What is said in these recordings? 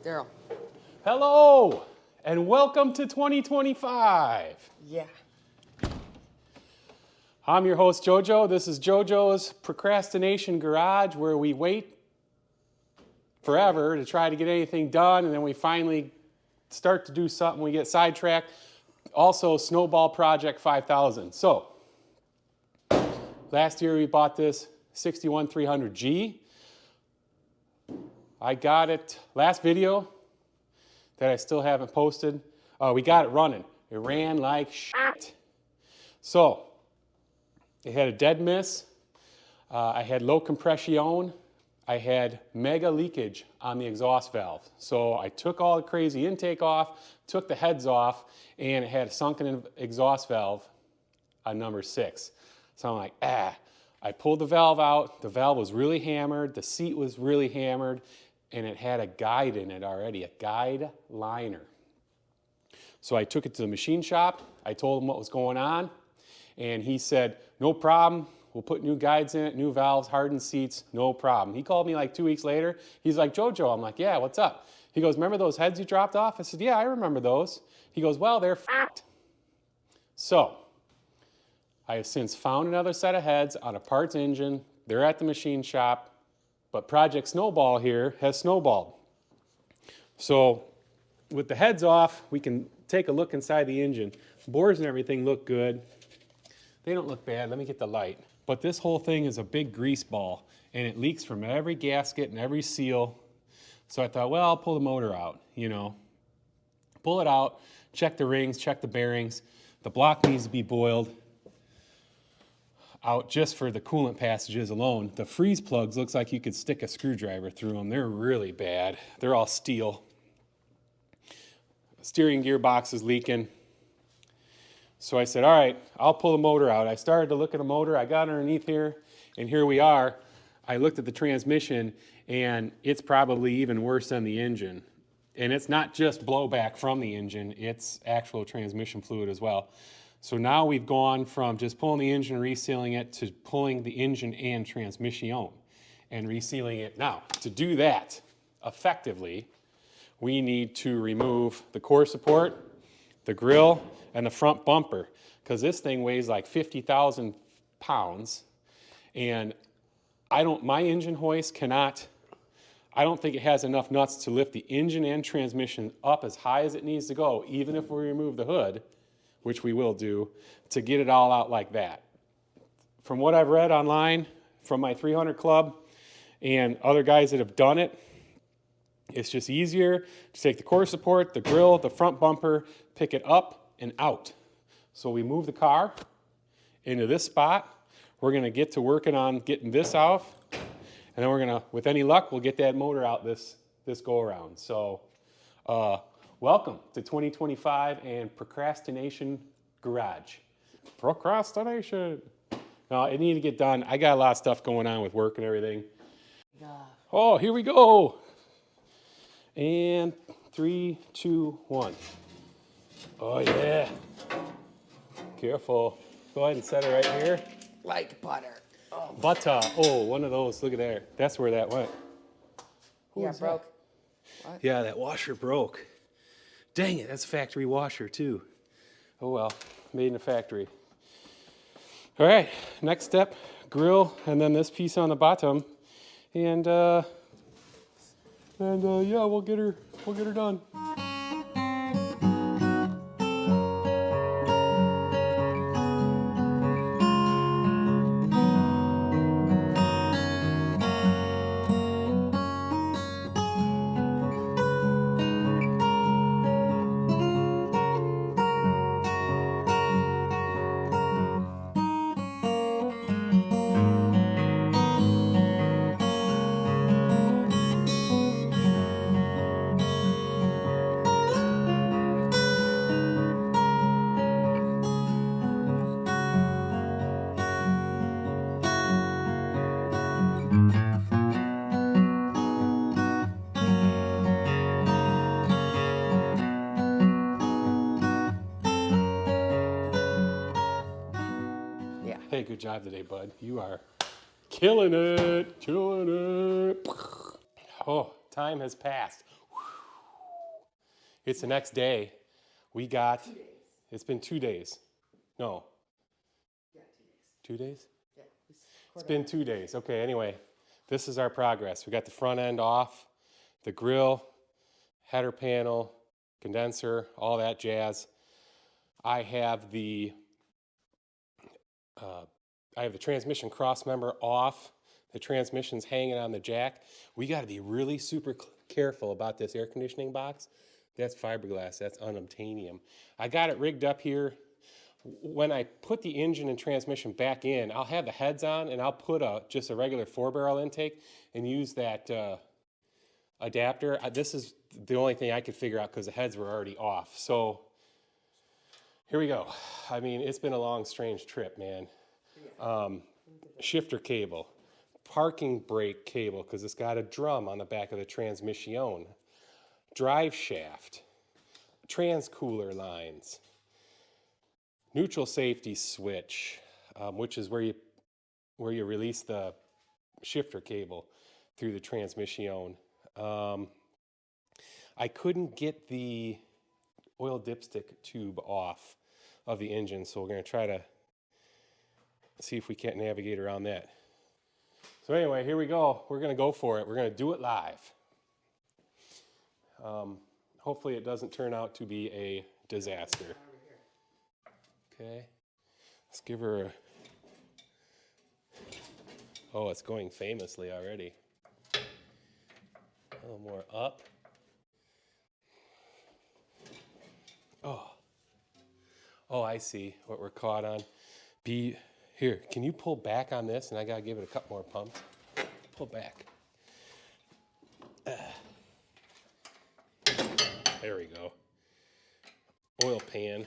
Daryl. Hello, and welcome to 2025. Yeah. I'm your host, Jojo. This is Jojo's Procrastination Garage, where we wait forever to try to get anything done, and then we finally start to do something, we get sidetracked. Also, Snowball Project 5000. So, last year we bought this 61300G. I got it last video that I still haven't posted. We got it running. It ran like shit. So, it had a dead miss. I had low compression. I had mega leakage on the exhaust valve. So I took all the crazy intake off, took the heads off, and it had a sunken exhaust valve on number 6. So I'm like, I pulled the valve out. The valve was really hammered. The seat was really hammered. And it had a guide in it already, a guide liner. So I took it to the machine shop. I told him what was going on. And he said, no problem. We'll put new guides in it, new valves, hardened seats, no problem. He called me like 2 weeks later. He's like, Jojo. I'm like, yeah, what's up? He goes, remember those heads you dropped off? I said, yeah, I remember those. He goes, well, they're f***ed. So I have since found another set of heads on a parts engine. They're at the machine shop. But Project Snowball here has snowballed. So with the heads off, we can take a look inside the engine. Bores and everything look good. They don't look bad. Let me get the light. But this whole thing is a big grease ball, and it leaks from every gasket and every seal. So I thought, well, I'll pull the motor out, you know. Pull it out, check the rings, check the bearings. The block needs to be boiled out just for the coolant passages alone. The freeze plugs looks like you could stick a screwdriver through them. They're really bad. They're all steel. Steering gearbox is leaking. So I said, all right, I'll pull the motor out. I started to look at the motor. I got underneath here, and here we are. I looked at the transmission, and it's probably even worse than the engine. And it's not just blowback from the engine, it's actual transmission fluid as well. So now we've gone from just pulling the engine, resealing it, to pulling the engine and transmission and resealing it. Now, to do that effectively, we need to remove the core support, the grill, and the front bumper, because this thing weighs like 50,000 pounds, and my engine hoist cannot, I don't think it has enough nuts to lift the engine and transmission up as high as it needs to go, even if we remove the hood, which we will do, to get it all out like that. From what I've read online, from my 300 Club and other guys that have done it, it's just easier to take the core support, the grill, the front bumper, pick it up and out. So we move the car into this spot. We're gonna get to working on getting this off, and then we're gonna, with any luck, we'll get that motor out this go around. So, welcome to 2025 and Procrastination Garage. Procrastination. No, it needed to get done. I got a lot of stuff going on with work and everything. Oh, here we go. And 3, 2, 1. Oh yeah. Careful. Go ahead and set it right here. Like butter. Oh, Butter. Oh, one of those. Look at there. That's where that went. yeah, broke. What? Yeah, that washer broke. Dang it, that's a factory washer too. Oh well, made in a factory. All right, next step, grill, and then this piece on the bottom, and yeah, we'll get her done. Hey, good job today, bud. You are killing it, killing it. Oh, time has passed. It's the next day. We got, it's been 2 days. No. Yeah, 2 days? Yeah. It's been 2 days. Okay, anyway, this is our progress. We got the front end off, the grill, header panel, condenser, all that jazz. I have the transmission cross member off. The transmission's hanging on the jack. We got to be really super careful about this air conditioning box. That's fiberglass, that's unobtainium. I got it rigged up here. When I put the engine and transmission back in, I'll have the heads on and I'll put just a regular 4-barrel intake and use that adapter. This is the only thing I could figure out because the heads were already off. So here we go. I mean, it's been a long, strange trip, man. Shifter cable, parking brake cable because it's got a drum on the back of the transmission, drive shaft, transcooler lines, neutral safety switch, which is where you release the shifter cable through the transmission. I couldn't get the oil dipstick tube off of the engine, so we're going to try to see if we can't navigate around that. So anyway, here we go. We're going to go for it. We're going to do it live. Hopefully it doesn't turn out to be a disaster. Okay. Let's give her a... Oh, it's going famously already. A little more up. Oh, I see what we're caught on. Here, can you pull back on this? And I gotta give it a couple more pumps. Pull back. There we go. Oil pan.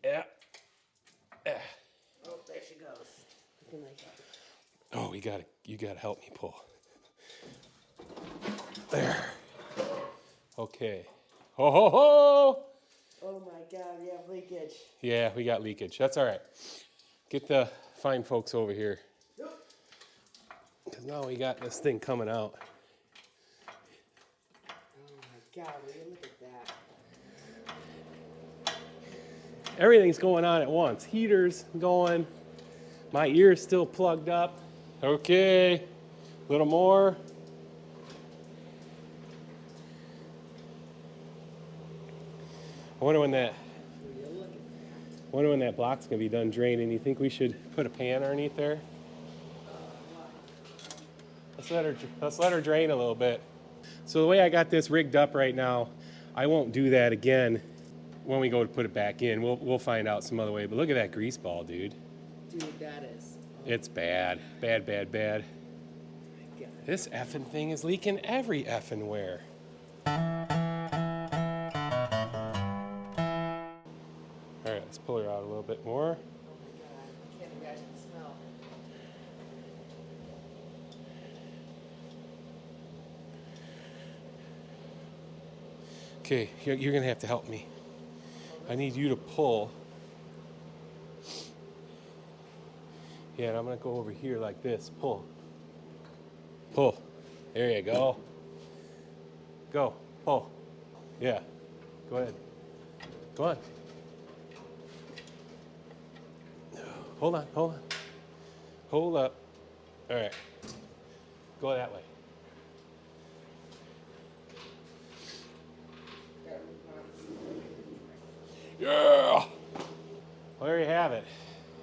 Yeah. Oh, there she goes. Oh, you gotta help me pull. There. Okay. Ho ho ho! Oh my God, we have leakage. Yeah, we got leakage. That's all right. Get the fine folks over here. Because now we got this thing coming out. Oh my God, will you look at that? Everything's going on at once. Heaters going. My ear's still plugged up. Okay. A little more. I wonder when that block's gonna be done draining. You think we should put a pan underneath there? Let's let her drain a little bit. So the way I got this rigged up right now, I won't do that again when we go to put it back in. We'll find out some other way. But look at that grease ball, dude. Dude, that is. It's bad. Bad, bad, bad. This effing thing is leaking every effing where. All right, let's pull her out a little bit more. Oh my God, I can't imagine the smell. Okay, you're gonna have to help me. I need you to pull. Yeah, and I'm gonna go over here like this. Pull. Pull. There you go. Go. Pull. Yeah. Go ahead. Go on. Hold on, hold on. Hold up. All right. Go that way. Yeah! Well, there you have it.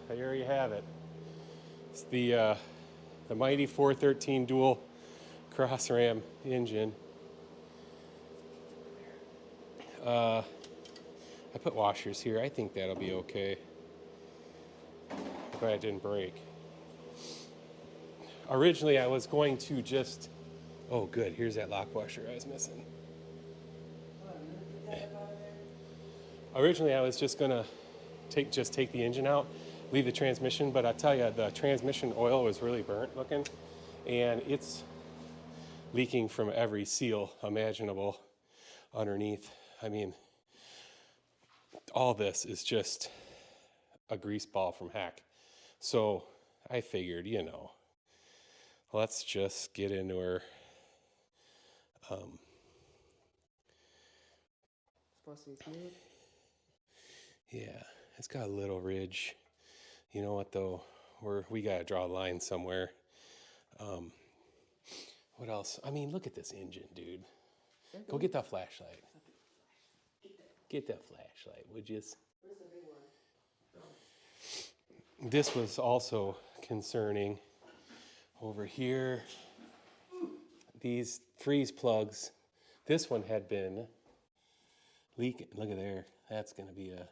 There you have it. It's the mighty 413 dual cross ram engine. I put washers here. I think that'll be okay. Glad it didn't break. Originally, I was going to just... Oh, good. Here's that lock washer I was missing. Originally, I was just gonna take the engine out, leave the transmission, but I tell you, the transmission oil was really burnt looking, and it's leaking from every seal imaginable underneath. I mean, all this is just a grease ball from heck. So I figured, let's just get into her. Supposed to be smooth. Yeah, it's got a little ridge. You know what though? We gotta draw a line somewhere. What else? I mean, look at this engine, dude. Go get that flashlight. Get that flashlight, would you? Where's the big one? This was also concerning. Over here, these freeze plugs. This one had been leaking. Look at there. That's going to be a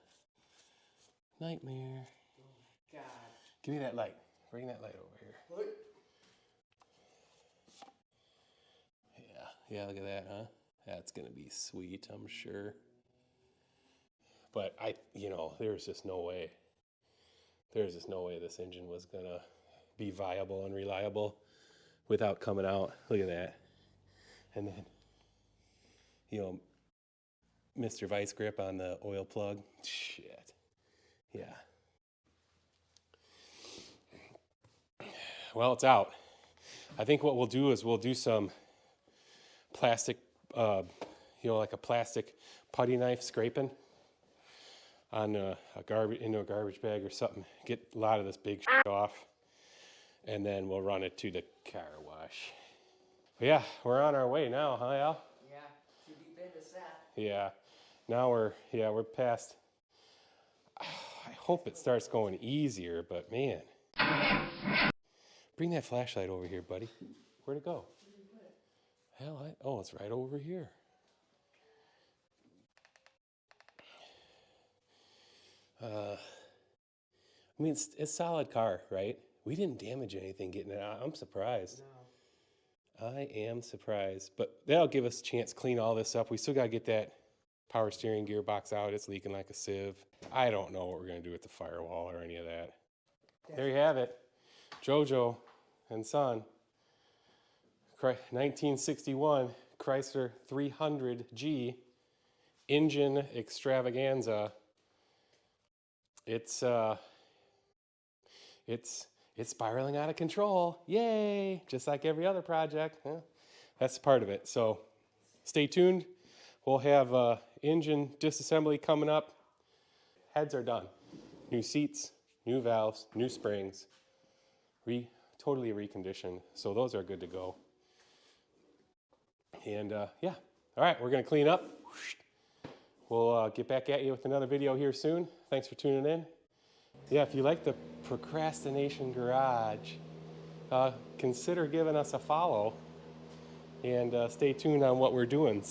nightmare. God. Give me that light. Bring that light over here. What? Yeah, look at that, huh? That's going to be sweet, I'm sure. But there's just no way. There's just no way this engine was going to be viable and reliable without coming out. Look at that. And then, Mr. Vice grip on the oil plug. Shit. Yeah. Well, it's out. I think what we'll do is we'll do some plastic, like a plastic putty knife scraping on into a garbage bag or something. Get a lot of this big shit off, and then we'll run it to the car wash. But yeah, we're on our way now, huh, Al? Yeah, too deep into that. Yeah. Now we're past. I hope it starts going easier, but man. Bring that flashlight over here, buddy. Where'd it go? Hell, it's right over here. I mean, it's a solid car, right? We didn't damage anything getting it out. I'm surprised. No. I am surprised. But that'll give us a chance to clean all this up. We still got to get that power steering gearbox out. It's leaking like a sieve. I don't know what we're going to do with the firewall or any of that. There you have it. Jojo and Son. 1961 Chrysler 300G engine extravaganza. It's spiraling out of control. Yay! Just like every other project. Huh? That's part of it. So stay tuned. We'll have engine disassembly coming up. Heads are done. New seats, new valves, new springs. Totally reconditioned. So those are good to go. And yeah. All right, we're going to clean up. We'll get back at you with another video here soon. Thanks for tuning in. Yeah, if you like the Procrastination Garage, consider giving us a follow and stay tuned on what we're doing.